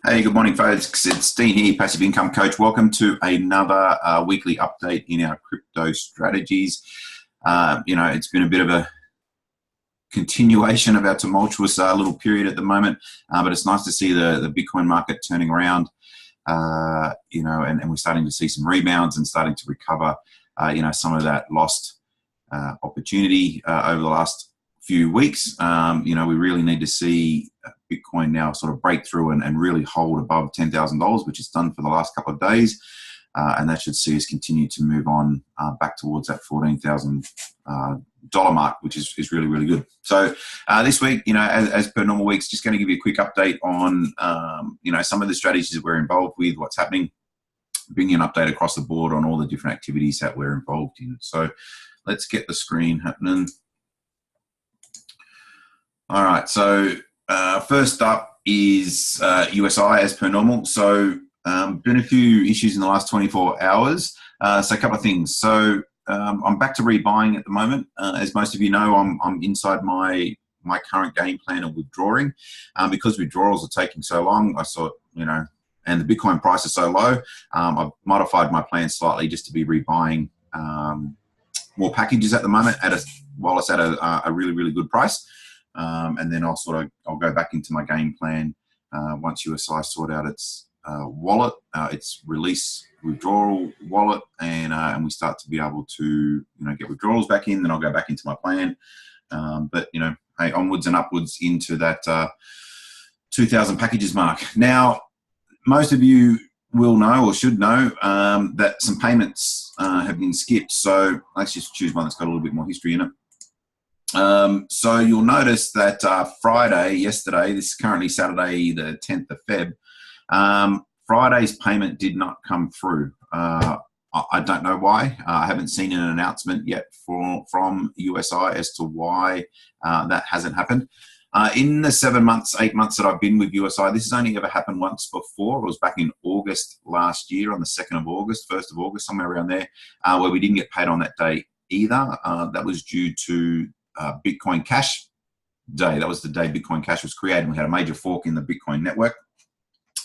Hey, good morning, folks. It's Dean here, Passive Income Coach. Welcome to another weekly update in our crypto strategies. It's been a bit of a continuation of our tumultuous little period at the moment, but it's nice to see the Bitcoin market turning around, and we're starting to see some rebounds and starting to recover, some of that lost opportunity over the last few weeks. We really need to see Bitcoin now sort of break through and really hold above $10,000, which it's done for the last couple of days. And that should see us continue to move on back towards that $14,000 mark, which is really, really good. So this week, as per normal weeks, just going to give you a quick update on, some of the strategies that we're involved with, what's happening, bringing an update across the board on all the different activities that we're involved in. So let's get the screen happening. All right, so first up is USI as per normal. So been a few issues in the last 24 hours. So a couple of things. So I'm back to rebuying at the moment. As most of you know, I'm inside my current game plan of withdrawing. Because withdrawals are taking so long, I thought, and the Bitcoin price is so low, I've modified my plan slightly just to be rebuying more packages at the moment while it's at a really, really good price. And then I'll go back into my game plan once USI sort out its wallet, its release withdrawal wallet, and we start to be able to get withdrawals back in. Then I'll go back into my plan. But hey, onwards and upwards into that 2,000 packages mark. Now, most of you will know or should know that some payments have been skipped. So let's just choose one that's got a little bit more history in it. So you'll notice that yesterday, this is currently Saturday, the 10th of Feb, Friday's payment did not come through. I don't know why. I haven't seen an announcement yet from USI as to why that hasn't happened. In the 8 months that I've been with USI, this has only ever happened once before. It was back in August last year, on the 2nd of August, 1st of August, somewhere around there, where we didn't get paid on that day either. That was due to Bitcoin Cash Day. That was the day Bitcoin Cash was created. We had a major fork in the Bitcoin network.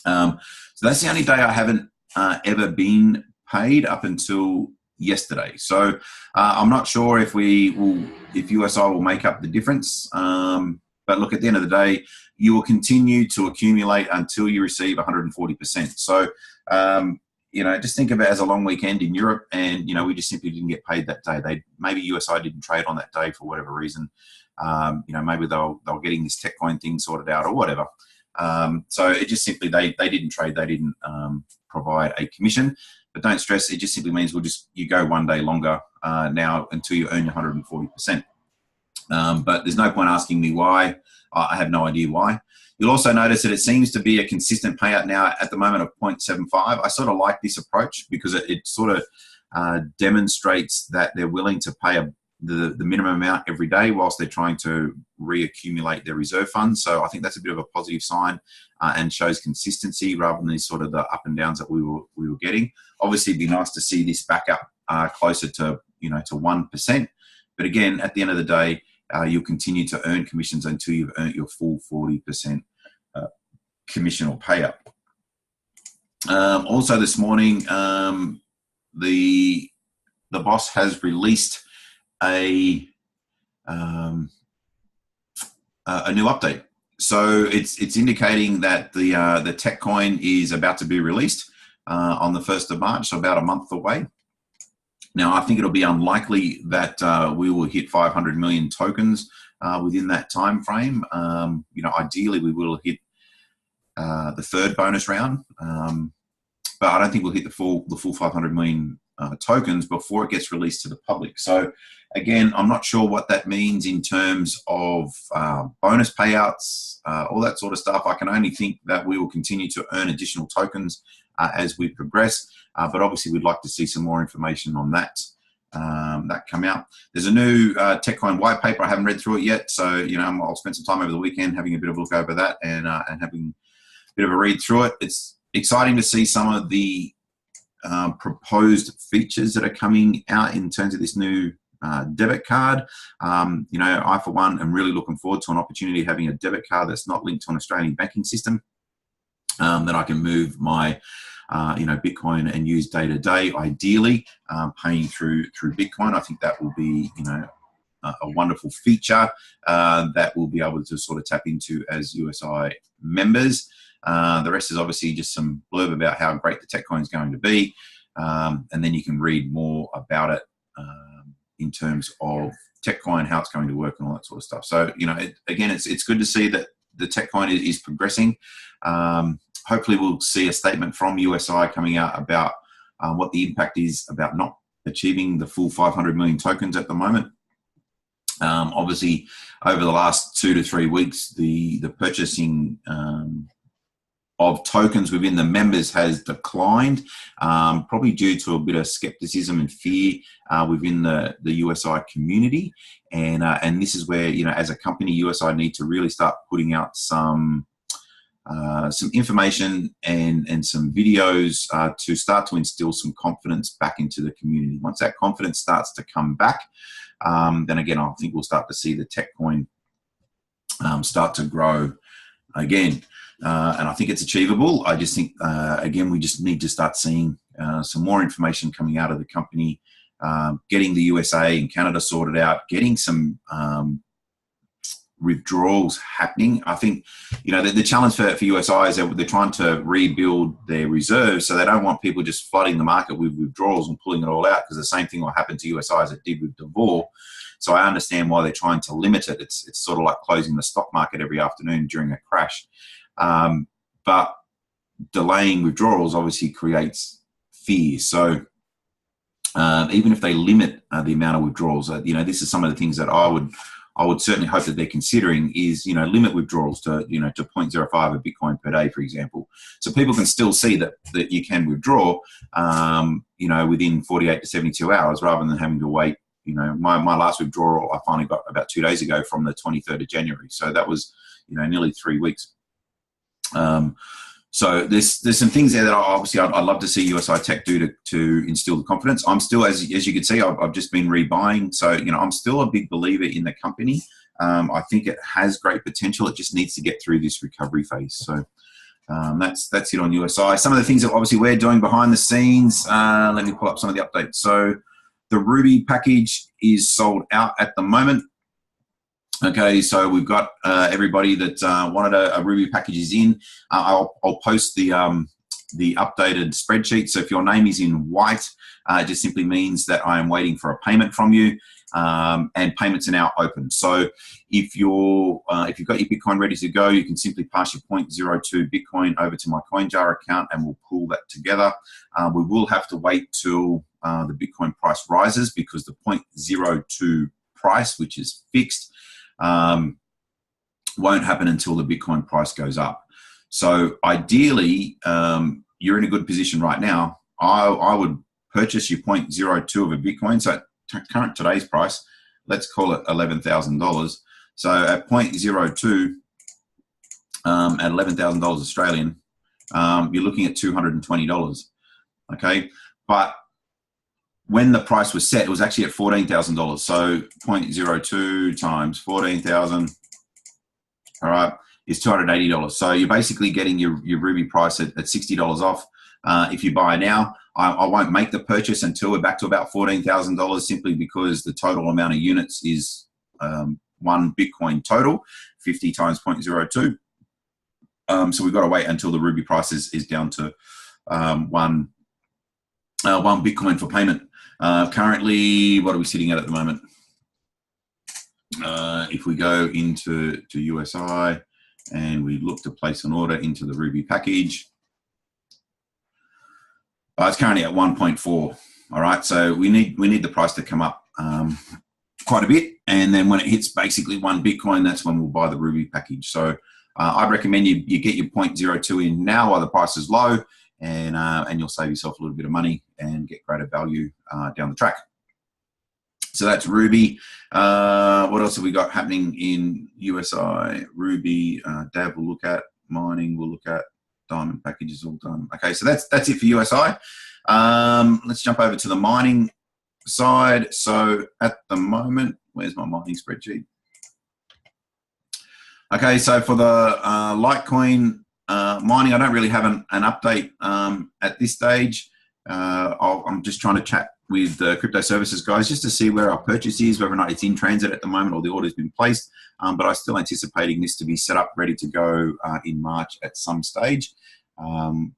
So that's the only day I haven't ever been paid up until yesterday. So I'm not sure if USI will make up the difference. But look, at the end of the day, you will continue to accumulate until you receive 140%. So just think of it as a long weekend in Europe, and we just simply didn't get paid that day. Maybe USI didn't trade on that day for whatever reason. Maybe they're getting this TechCoin thing sorted out or whatever. So it just simply they didn't trade. They didn't provide a commission. But don't stress. It just simply means you go one day longer now until you earn your 140%. But there's no point asking me why. I have no idea why. You'll also notice that it seems to be a consistent payout now at the moment of 0.75. I sort of like this approach because it sort of demonstrates that they're willing to pay the minimum amount every day whilst they're trying to reaccumulate their reserve funds. So I think that's a bit of a positive sign and shows consistency rather than these sort of the up and downs that we were getting. Obviously, it'd be nice to see this back up closer to 1%. But again, at the end of the day, you'll continue to earn commissions until you've earned your full 40% commission or payout. Also this morning, the boss has released a new update. So it's indicating that the TechCoin is about to be released on the 1st of March, so about a month away. Now, I think it'll be unlikely that we will hit 500 million tokens within that time frame. Ideally, we will hit the third bonus round, but I don't think we'll hit the full 500 million tokens before it gets released to the public. So, again, I'm not sure what that means in terms of bonus payouts, all that sort of stuff. I can only think that we will continue to earn additional tokens as we progress. But obviously, we'd like to see some more information on that come out. There's a new TechCoin white paper. I haven't read through it yet, so I'll spend some time over the weekend having a bit of a look over that and having a bit of a read through it. It's exciting to see some of the proposed features that are coming out in terms of this new debit card. I, for one, am really looking forward to an opportunity of having a debit card that's not linked to an Australian banking system. that I can move my Bitcoin and use day to day. Ideally, paying through Bitcoin. I think that will be a wonderful feature that we'll be able to sort of tap into as USI members. The rest is obviously just some blurb about how great the tech coin is going to be, and then you can read more about it in terms of tech coin, how it's going to work, and all that sort of stuff. So again, it's good to see that the tech coin is progressing. Hopefully, we'll see a statement from USI coming out about what the impact is about not achieving the full 500 million tokens at the moment. Obviously, over the last 2 to 3 weeks, the purchasing of tokens within the members has declined, probably due to a bit of skepticism and fear within the USI community. And this is where, as a company, USI need to really start putting out some information and some videos to start to instill some confidence back into the community. Once that confidence starts to come back, then again, I think we'll start to see the tech coin start to grow again. And I think it's achievable. I just think, again, we just need to start seeing some more information coming out of the company, getting the USA and Canada sorted out, getting some withdrawals happening. I think, the challenge for USI is that they're trying to rebuild their reserves, so they don't want people just flooding the market with withdrawals and pulling it all out, because the same thing will happen to USI as it did with Davcor. So I understand why they're trying to limit it. It's sort of like closing the stock market every afternoon during a crash. But delaying withdrawals obviously creates fear. So even if they limit the amount of withdrawals, this is some of the things that I would certainly hope that they're considering is, limit withdrawals to 0.05 of Bitcoin per day, for example. So people can still see that you can withdraw, within 48 to 72 hours rather than having to wait. My last withdrawal I finally got about 2 days ago from the 23rd of January. So that was, nearly 3 weeks. So there's some things there that obviously I'd love to see USI-Tech do to instill the confidence. I'm still, as you can see, I've just been rebuying. So, I'm still a big believer in the company. I think it has great potential. It just needs to get through this recovery phase. So that's it on USI. Some of the things that obviously we're doing behind the scenes, let me pull up some of the updates. So the Ruby package is sold out at the moment. Okay, so we've got everybody that wanted a Ruby package is in. I'll post the updated spreadsheet. So if your name is in white, it just simply means that I am waiting for a payment from you, and payments are now open. So if you've got your Bitcoin ready to go, you can simply pass your 0.02 Bitcoin over to my CoinJar account, and we'll pull that together. We will have to wait till the Bitcoin price rises, because the 0.02 price, which is fixed, won't happen until the Bitcoin price goes up. So ideally, you're in a good position right now. I would purchase your 0.02 of a Bitcoin. So at today's price, let's call it $11,000. So at 0.02, at $11,000 Australian, you're looking at $220. Okay, but when the price was set, it was actually at $14,000. So 0.02 times 14,000, all right, is $280. So you're basically getting your Ruby price at $60 off. If you buy now, I won't make the purchase until we're back to about $14,000, simply because the total amount of units is 1 Bitcoin total, 50 times 0.02. So we've got to wait until the Ruby price is down to one Bitcoin for payment. Currently, what are we sitting at the moment? If we go into USI and we look to place an order into the Ruby package, it's currently at 1.4. All right, so we need the price to come up quite a bit, and then when it hits basically 1 Bitcoin, that's when we'll buy the Ruby package. So I'd recommend you get your 0.02 in now while the price is low, and you'll save yourself a little bit of money and get greater value down the track. So that's Ruby. What else have we got happening in USI? Ruby, Dav we'll look at, mining we'll look at, diamond packages all done. Okay, so that's it for USI. Let's jump over to the mining side. So at the moment, where's my mining spreadsheet? Okay, so for the Litecoin mining, I don't really have an update at this stage. I'm just trying to chat with the crypto services guys just to see where our purchase is, whether or not it's in transit at the moment or the order's been placed. But I'm still anticipating this to be set up, ready to go in March at some stage. And,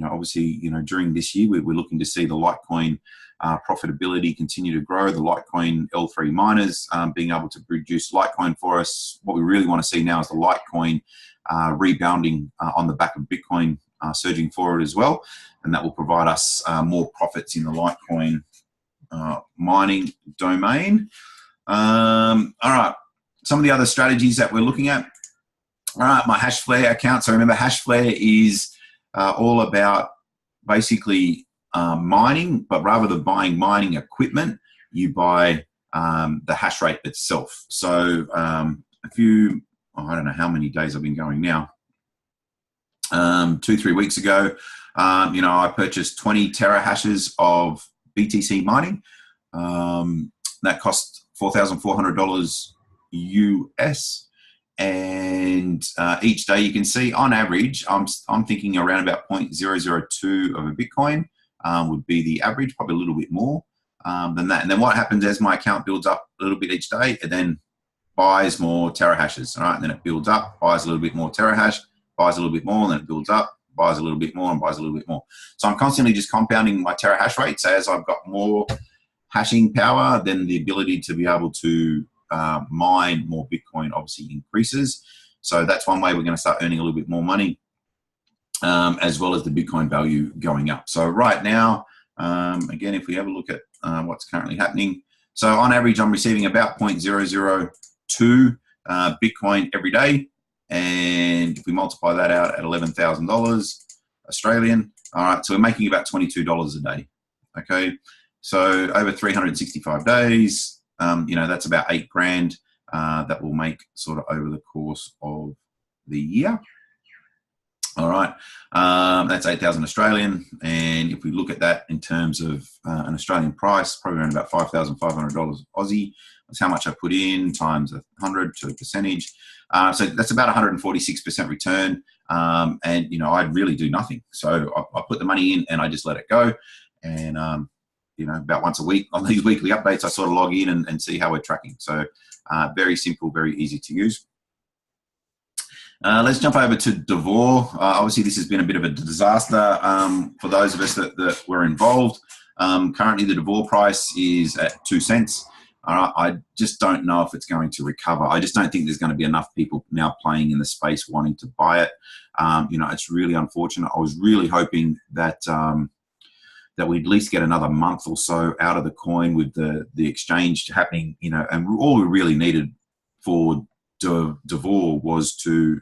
obviously, during this year, we're looking to see the Litecoin profitability continue to grow, the Litecoin L3 miners being able to produce Litecoin for us. What we really want to see now is the Litecoin rebounding on the back of Bitcoin surging forward as well. And that will provide us more profits in the Litecoin mining domain. All right, some of the other strategies that we're looking at. All right, my Hashflare account. So remember, Hashflare is all about basically mining, but rather than buying mining equipment, you buy the hash rate itself. So I don't know how many days I've been going now. 2-3 weeks ago, I purchased 20 terahashes of BTC mining. That cost $4,400 US. And each day you can see, on average, I'm thinking around about 0.002 of a Bitcoin would be the average, probably a little bit more than that. And then what happens as my account builds up a little bit each day, it then buys more terahashes, all right? And then it builds up, buys a little bit more terahash, buys a little bit more, and then it builds up, buys a little bit more, and buys a little bit more. So I'm constantly just compounding my terahash rate. So as I've got more hashing power, then the ability to be able to mine more Bitcoin obviously increases. So that's one way we're going to start earning a little bit more money, as well as the Bitcoin value going up. So right now, again, if we have a look at what's currently happening, so on average, I'm receiving about 0.002 Bitcoin every day. And if we multiply that out at $11,000 Australian, all right, so we're making about $22 a day. Okay, so over 365 days, that's about $8,000 that we'll make sort of over the course of the year. All right, that's 8,000 Australian, and if we look at that in terms of an Australian price, probably around about $5,500 Aussie. That's how much I put in times 100 to a percentage. So that's about 146% return, and I really do nothing. So I put the money in and I just let it go, and about once a week on these weekly updates, I sort of log in and see how we're tracking. So very simple, very easy to use. Let's jump over to Davcor. Obviously, this has been a bit of a disaster for those of us that were involved. Currently, the Davcor price is at 2 cents. I just don't know if it's going to recover. I just don't think there's going to be enough people now playing in the space wanting to buy it. It's really unfortunate. I was really hoping that that we'd at least get another month or so out of the coin with the exchange happening. And all we really needed for Davcor was to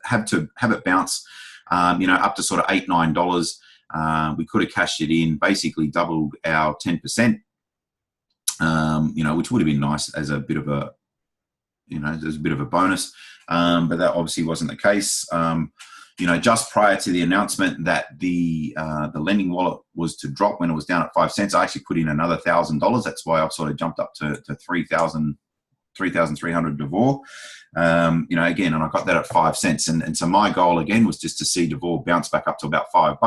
have it bounce, up to sort of $8-9. We could have cashed it in, basically doubled our 10%. Which would have been nice as a bit of a, there's a bit of a bonus, but that obviously wasn't the case. Just prior to the announcement that the lending wallet was to drop when it was down at 5 cents, I actually put in another $1,000. That's why I've sort of jumped up to 3,300 Davcor. Again, and I got that at 5 cents, and so my goal again was just to see Davcor bounce back up to about $5,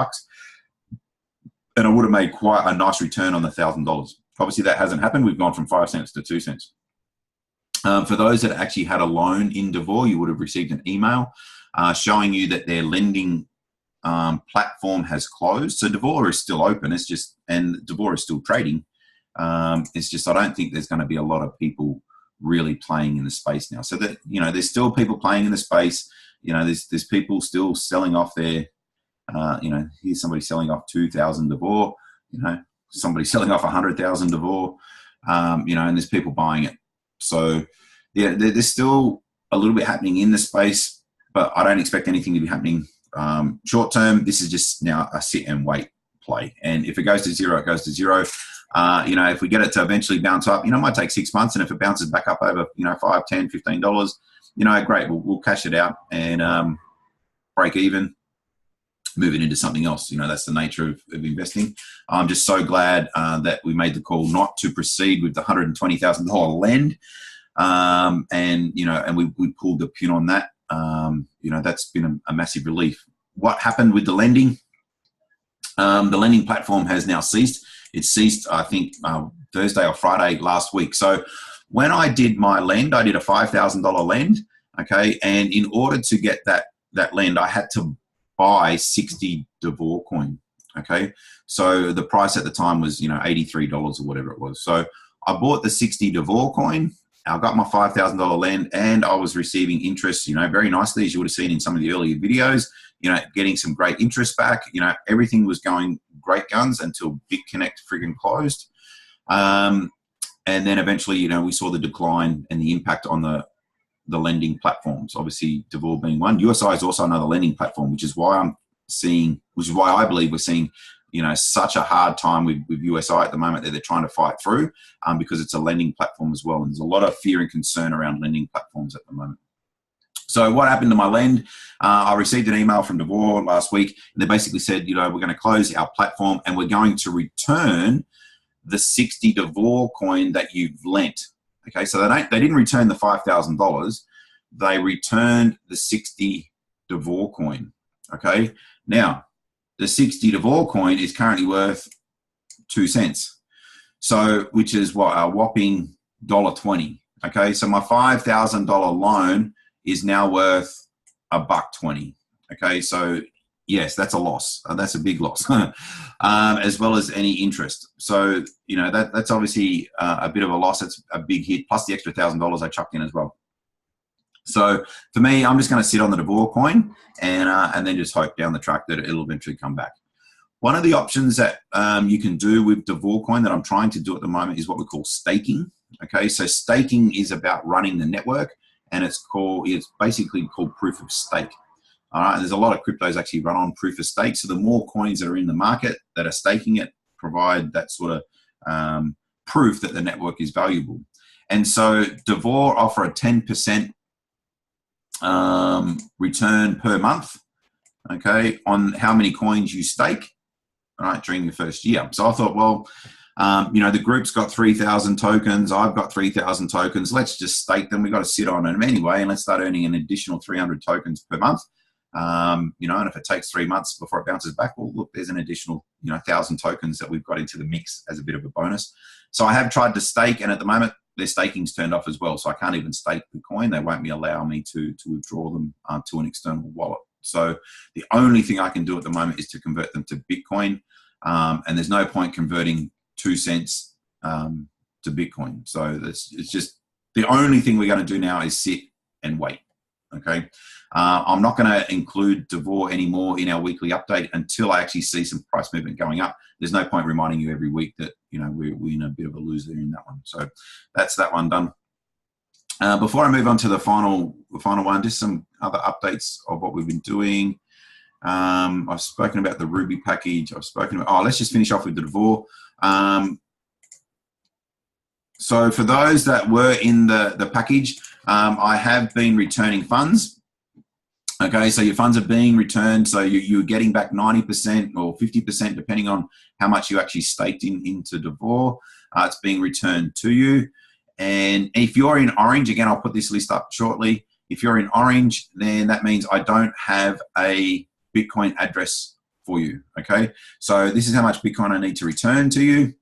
and I would have made quite a nice return on the $1,000. Obviously, that hasn't happened. We've gone from 5 cents to 2 cents. For those that actually had a loan in Davcor, you would have received an email showing you that their lending platform has closed. So Davcor is still open. And Davcor is still trading. It's just I don't think there's going to be a lot of people really playing in the space now. So that there's still people playing in the space. There's people still selling off their. Here's somebody selling off 2,000 Davcor. Somebody selling off 100,000 Davcor, and there's people buying it. So, yeah, there's still a little bit happening in the space, but I don't expect anything to be happening short term. This is just now a sit and wait play. And if it goes to zero, it goes to zero. If we get it to eventually bounce up, it might take 6 months. And if it bounces back up over, $5, $10, $15, great, we'll cash it out and break even. Moving into something else. That's the nature of investing. I'm just so glad that we made the call not to proceed with the $120,000 lend. And we pulled the pin on that. you know, that's been a massive relief. What happened with the lending? The lending platform has now ceased. It ceased, I think, Thursday or Friday last week. So when I did my lend, I did a $5,000 lend, okay? And in order to get that lend, I had to buy 60 Davcor coin, okay? So the price at the time was, you know, $83 or whatever it was. So I bought the 60 Davcor coin. I got my $5,000 lend, and I was receiving interest, you know, very nicely, as you would have seen in some of the earlier videos, you know, getting some great interest back. You know, everything was going great guns until BitConnect friggin' closed. And then eventually, you know, we saw the decline and the impact on the lending platforms. Obviously, Davcor being one. USI is also another lending platform, which is why I believe we're seeing, you know, such a hard time with USI at the moment that they're trying to fight through, because it's a lending platform as well. And there's a lot of fear and concern around lending platforms at the moment. So what happened to my lend? I received an email from Davcor last week, and they basically said, you know, we're going to close our platform and we're going to return the 60 Davcor coin that you've lent. Okay, so they didn't return the $5,000. They returned the 60 Davcor coin. Okay, now the 60 Davcor coin is currently worth 2 cents. So, which is what, a whopping $1.20. Okay, so my $5,000 loan is now worth $1.20. Okay, so yes, that's a loss. That's a big loss, as well as any interest. So, you know, that's obviously a bit of a loss. It's a big hit, plus the extra $1,000 I chucked in as well. So for me, I'm just going to sit on the Davcor coin and then just hope down the track that it'll eventually come back. One of the options that you can do with Davcor coin that I'm trying to do at the moment is what we call staking. Okay, so staking is about running the network, and it's basically called proof of stake. All right, and there's a lot of cryptos actually run on proof of stake. So the more coins that are in the market that are staking it provide that sort of proof that the network is valuable. And so Davcor offer a 10% return per month, okay, on how many coins you stake, all right, during your first year. So I thought, well, you know, the group's got 3,000 tokens. I've got 3,000 tokens. Let's just stake them. We've got to sit on them anyway, and let's start earning an additional 300 tokens per month. You know, and if it takes 3 months before it bounces back, well, look, there's an additional, you know, 1,000 tokens that we've got into the mix as a bit of a bonus. So I have tried to stake, and at the moment, their staking's turned off as well. So I can't even stake the coin. They won't allow me to withdraw them to an external wallet. So the only thing I can do at the moment is to convert them to Bitcoin. And there's no point converting 2 cents to Bitcoin. So it's just the only thing we're going to do now is sit and wait. Okay. I'm not going to include Davcor anymore in our weekly update until I actually see some price movement going up. There's no point reminding you every week that, you know, we're in a bit of a loser in that one. So that's that one done. Before I move on to the final one, just some other updates of what we've been doing. I've spoken about the Ruby package. I've spoken about, let's just finish off with the Davcor. So for those that were in the package, I have been returning funds. Okay, so your funds are being returned. So you're getting back 90% or 50%, depending on how much you actually staked into Davcor. It's being returned to you. And if you're in orange, again, I'll put this list up shortly. If you're in orange, then that means I don't have a Bitcoin address for you. Okay, so this is how much Bitcoin I need to return to you.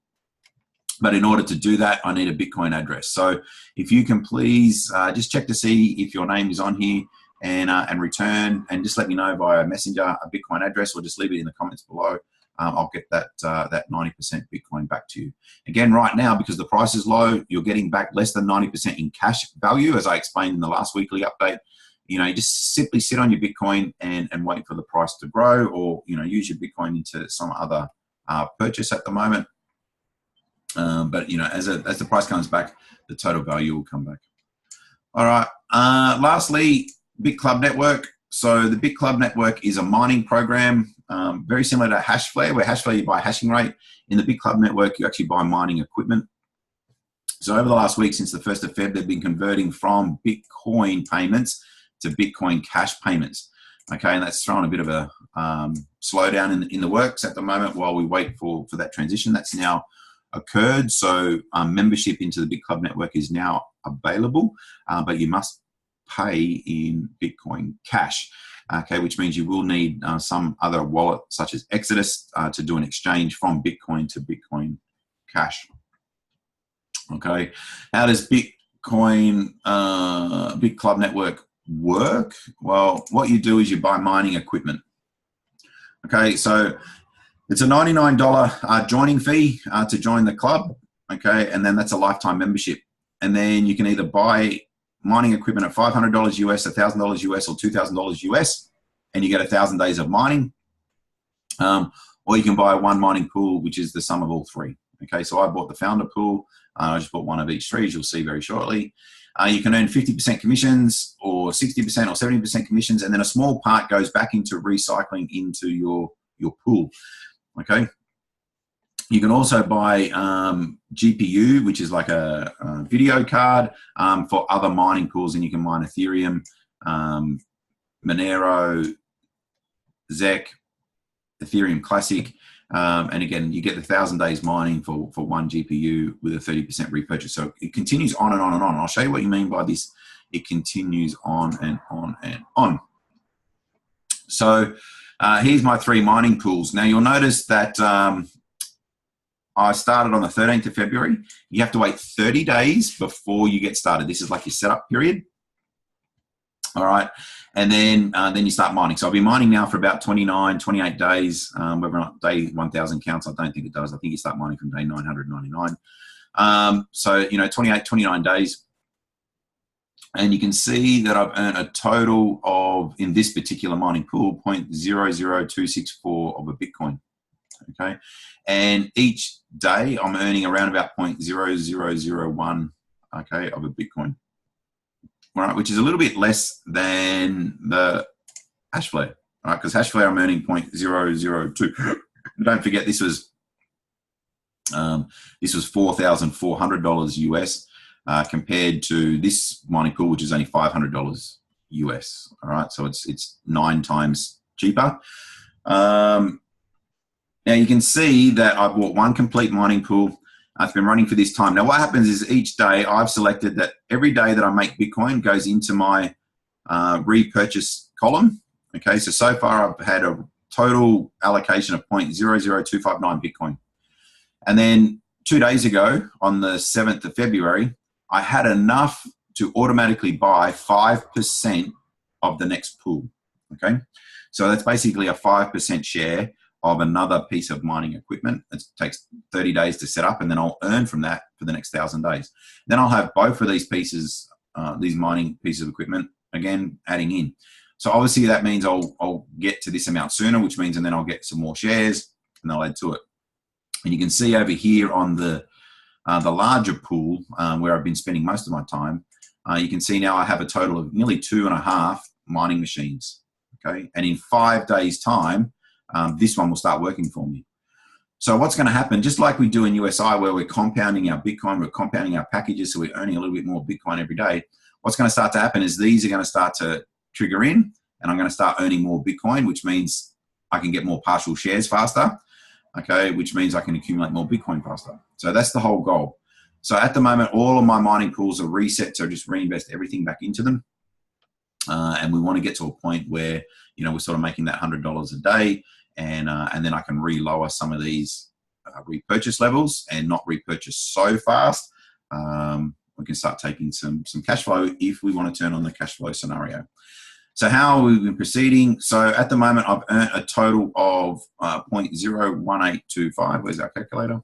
But in order to do that, I need a Bitcoin address. So if you can please just check to see if your name is on here and return, and just let me know via Messenger a Bitcoin address, or just leave it in the comments below. I'll get that 90% Bitcoin back to you. Again, right now, because the price is low, you're getting back less than 90% in cash value, as I explained in the last weekly update. You know, you just simply sit on your Bitcoin and wait for the price to grow, or, you know, use your Bitcoin into some other purchase at the moment. But, you know, as the price comes back, the total value will come back. All right. Lastly, Bitclub network. So the Bitclub network is a mining program, very similar to Hashflare, where Hashflare you buy hashing rate. In the Bitclub network, you actually buy mining equipment. So over the last week, since the 1st of Feb, they've been converting from Bitcoin payments to Bitcoin cash payments. Okay, and that's thrown a bit of a slowdown in the works at the moment while we wait for that transition. That's now occurred. So membership into the Bitclub network is now available, but you must pay in Bitcoin Cash. Okay, which means you will need some other wallet such as Exodus to do an exchange from Bitcoin to Bitcoin Cash. Okay, how does Bitcoin Bitclub network work? Well, what you do is you buy mining equipment. Okay, so it's a $99 joining fee to join the club. Okay, and then that's a lifetime membership. And then you can either buy mining equipment at $500 US, $1,000 US, or $2,000 US, and you get 1,000 days of mining. Or you can buy one mining pool, which is the sum of all three. Okay, so I bought the founder pool. I just bought one of each three, as you'll see very shortly. You can earn 50% commissions or 60% or 70% commissions, and then a small part goes back into recycling into your pool. Okay. You can also buy GPU, which is like a video card for other mining pools, and you can mine Ethereum, Monero, ZEC, Ethereum Classic, and again, you get the 1,000 days mining for one GPU with a 30% repurchase. So it continues on and on and on. I'll show you what you mean by this. It continues on and on and on. So here's my three mining pools. Now you'll notice that I started on the 13th of February. You have to wait 30 days before you get started. This is like your setup period. All right. And then you start mining. So I'll be mining now for about 29, 28 days. Whether or not day 1,000 counts, I don't think it does. I think you start mining from day 999. So, 28, 29 days. And you can see that I've earned a total of, in this particular mining pool, 0.00264 of a Bitcoin. Okay. And each day I'm earning around about 0.0001, okay, of a Bitcoin. All right, which is a little bit less than the Hashflare, right? Because Hashflare I'm earning 0.002. Don't forget this was $4,400 US compared to this mining pool, which is only $500 US. All right, so it's 9 times cheaper. Now you can see that I bought one complete mining pool. It's been running for this time. Now what happens is each day I've selected that every day that I make Bitcoin goes into my repurchase column. Okay, so far I've had a total allocation of 0.00259 Bitcoin. And then 2 days ago on the 7th of February, I had enough to automatically buy 5% of the next pool. Okay, so that's basically a 5% share of another piece of mining equipment. It takes 30 days to set up, and then I'll earn from that for the next 1,000 days. Then I'll have both of these pieces, these mining pieces of equipment, again, adding in. So obviously that means I'll get to this amount sooner, which means, and then I'll get some more shares and I'll add to it. And you can see over here on the larger pool where I've been spending most of my time, you can see now I have a total of nearly 2.5 mining machines. Okay, and in 5 days' time, this one will start working for me. So what's going to happen, just like we do in USI where we're compounding our Bitcoin, we're compounding our packages, so we're earning a little bit more Bitcoin every day, what's going to start to happen is these are going to start to trigger in, and I'm going to start earning more Bitcoin, which means I can get more partial shares faster, okay, which means I can accumulate more Bitcoin faster. So that's the whole goal. So at the moment, all of my mining pools are reset, so just reinvest everything back into them. And we want to get to a point where, we're sort of making that $100 a day, and then I can re-lower some of these repurchase levels and not repurchase so fast. We can start taking some cash flow if we want to turn on the cash flow scenario. So how have we been proceeding? So at the moment, I've earned a total of 0.01825. Where's our calculator?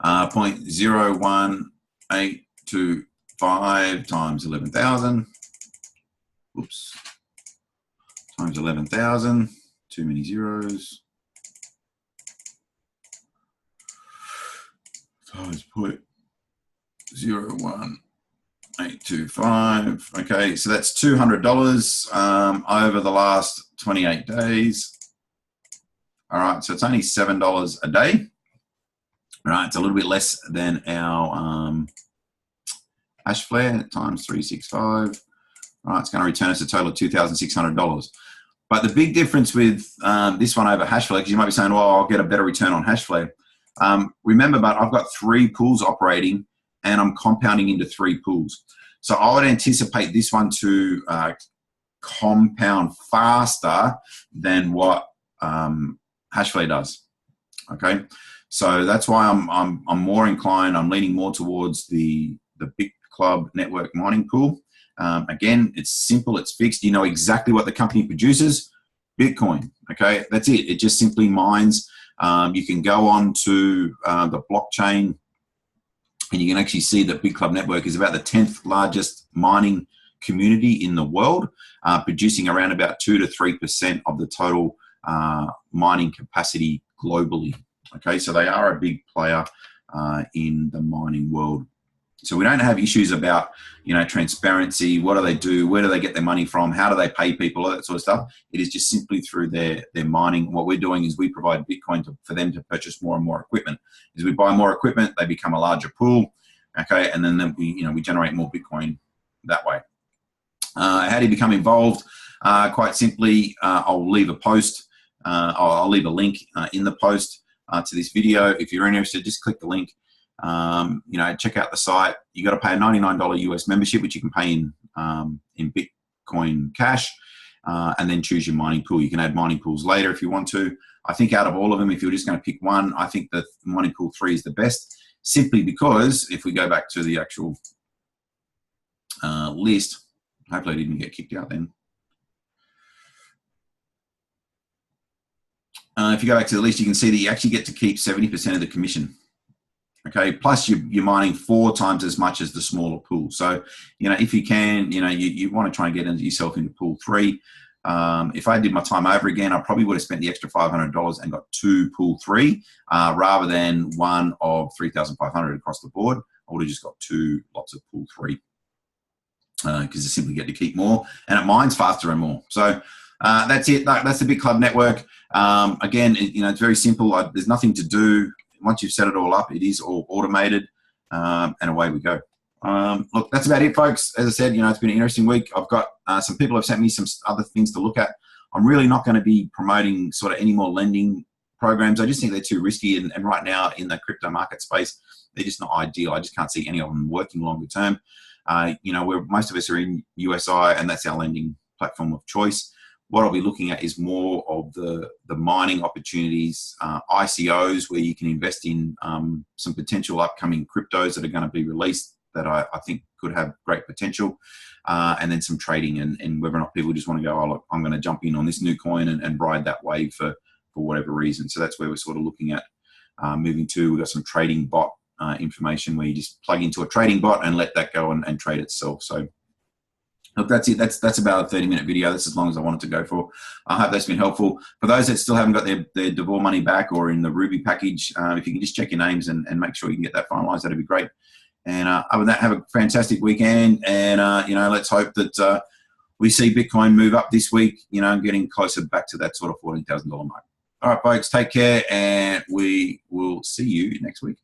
0.01825 times 11,000. Oops. Times 11,000. Too many zeros. Times 0.01825. Okay, so that's $200 over the last 28 days. All right, so it's only $7 a day. All right, it's a little bit less than our Hashflare times 365. All right, it's going to return us a total of $2,600. But the big difference with this one over Hashflare, because you might be saying, well, I'll get a better return on Hashflare. Remember, but I've got 3 pools operating, and I'm compounding into 3 pools. So I would anticipate this one to compound faster than what Hashflare does. Okay, so that's why I'm more inclined. I'm leaning more towards the Bitclub network mining pool. Again, it's simple, it's fixed. You know exactly what the company produces. Bitcoin. Okay, that's it. It just simply mines. You can go on to the blockchain, and you can actually see that Bitclub network is about the 10th largest mining community in the world, producing around about 2 to 3% of the total mining capacity globally. Okay, so they are a big player in the mining world. So we don't have issues about, you know, transparency. What do they do? Where do they get their money from? How do they pay people? All that sort of stuff. It is just simply through their mining. What we're doing is we provide Bitcoin for them to purchase more and more equipment. As we buy more equipment, they become a larger pool. Okay, and then we generate more Bitcoin that way. How do you become involved? Quite simply, I'll leave a post. I'll leave a link in the post to this video. If you're interested, just click the link. You know, check out the site. You got to pay a $99 US membership, which you can pay in Bitcoin Cash, and then choose your mining pool. You can add mining pools later if you want to. I think out of all of them, if you're just going to pick one, I think the mining pool 3 is the best, simply because if we go back to the actual list, hopefully I didn't get kicked out then. If you go back to the list, you can see that you actually get to keep 70% of the commission. Okay, plus you're mining 4 times as much as the smaller pool. So, you know, if you can, you know, you want to try and get yourself into pool 3. If I did my time over again, I probably would have spent the extra $500 and got 2 pool 3 rather than one of 3,500 across the board. I would have just got 2 lots of pool 3 because you simply get to keep more, and it mines faster and more. So that's it. That's the Bitclub network. Again, you know, it's very simple. There's nothing to do. Once you've set it all up, it is all automated, and away we go. Look, that's about it, folks. As I said, you know, it's been an interesting week. I've got some people have sent me some other things to look at. I'm really not going to be promoting sort of any more lending programs. I just think they're too risky, and right now in the crypto market space, they're just not ideal. I just can't see any of them working longer term. You know, most of us are in USI, and that's our lending platform of choice. What I'll be looking at is more of the mining opportunities, ICOs, where you can invest in some potential upcoming cryptos that are going to be released that I think could have great potential, and then some trading and whether or not people just want to go, oh, look, I'm going to jump in on this new coin and ride that wave for whatever reason. So that's where we're sort of looking at moving to. We've got some trading bot information where you just plug into a trading bot and let that go and trade itself. So look, that's it. That's about a 30-minute video. That's as long as I wanted to go for. I hope that's been helpful. For those that still haven't got their Davcor money back or in the Ruby package, if you can just check your names and make sure you can get that finalized, that'd be great. And other than that, have a fantastic weekend. And, you know, let's hope that we see Bitcoin move up this week, you know, getting closer back to that sort of $14,000 mark. All right, folks, take care, and we will see you next week.